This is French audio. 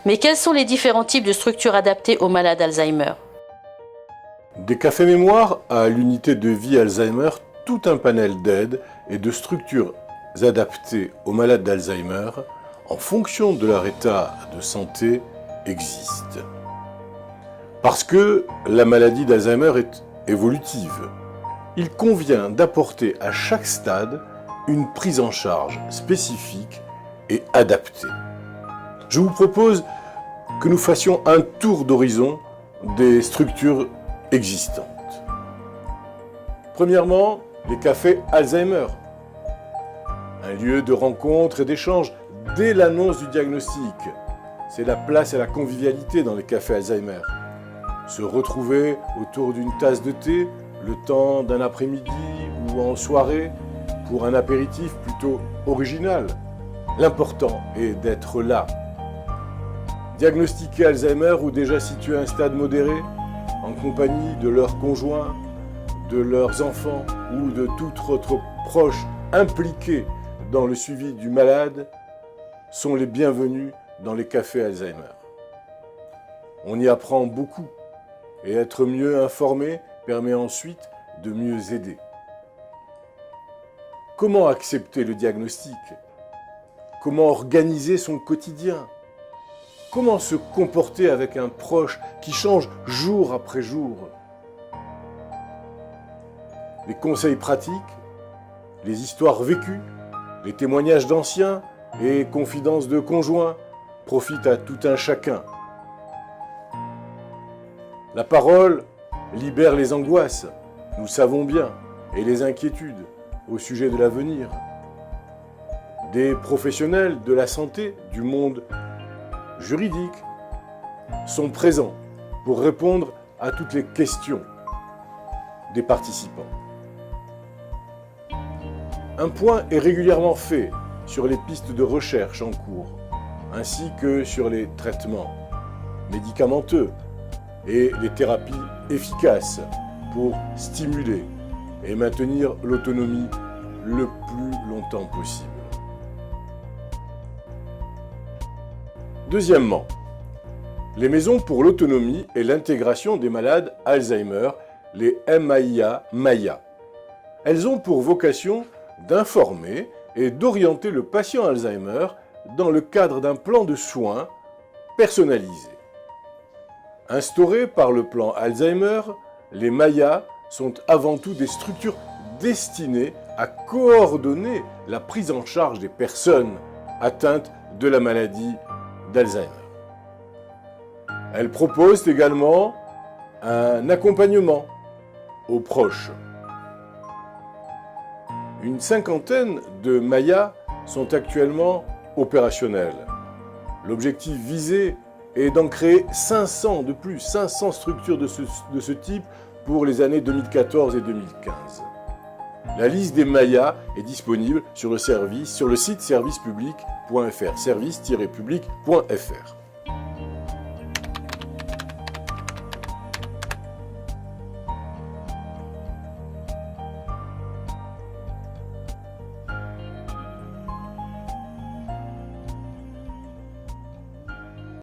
Mais quels sont les différents types de structures adaptées aux malades Alzheimer? Des cafés mémoire à l'unité de vie Alzheimer, tout un panel d'aides et de structures adaptées aux malades d'Alzheimer en fonction de leur état de santé existe. Parce que la maladie d'Alzheimer est évolutive, il convient d'apporter à chaque stade une prise en charge spécifique et adaptée. Je vous propose que nous fassions un tour d'horizon des structures existantes. Premièrement, les cafés Alzheimer. Un lieu de rencontre et d'échange dès l'annonce du diagnostic. C'est la place à la convivialité dans les cafés Alzheimer. Se retrouver autour d'une tasse de thé, le temps d'un après-midi ou en soirée, pour un apéritif plutôt original. L'important est d'être là. Diagnostiquer Alzheimer ou déjà situé à un stade modéré, en compagnie de leurs conjoints, de leurs enfants ou de tout autre proche impliqué dans le suivi du malade, sont les bienvenus dans les cafés Alzheimer. On y apprend beaucoup et être mieux informé permet ensuite de mieux aider. Comment accepter le diagnostic? Comment organiser son quotidien? Comment se comporter avec un proche qui change jour après jour? Les conseils pratiques, les histoires vécues, les témoignages d'anciens et confidences de conjoints profitent à tout un chacun. La parole libère les angoisses, nous savons bien, et les inquiétudes au sujet de l'avenir. Des professionnels de la santé, du monde juridique, sont présents pour répondre à toutes les questions des participants. Un point est régulièrement fait sur les pistes de recherche en cours, ainsi que sur les traitements médicamenteux et les thérapies efficaces pour stimuler et maintenir l'autonomie le plus longtemps possible. Deuxièmement, les maisons pour l'autonomie et l'intégration des malades Alzheimer, les MAIA. Elles ont pour vocation d'informer et d'orienter le patient Alzheimer dans le cadre d'un plan de soins personnalisé. Instaurées par le plan Alzheimer, les MAIA sont avant tout des structures destinées à coordonner la prise en charge des personnes atteintes de la maladie d'Alzheimer. Elles proposent également un accompagnement aux proches. Une cinquantaine de MAIA sont actuellement opérationnels. L'objectif visé est d'en créer 500 de plus, 500 structures de ce type pour les années 2014 et 2015. La liste des MAIA est disponible sur le site servicepublic.fr, service-public.fr.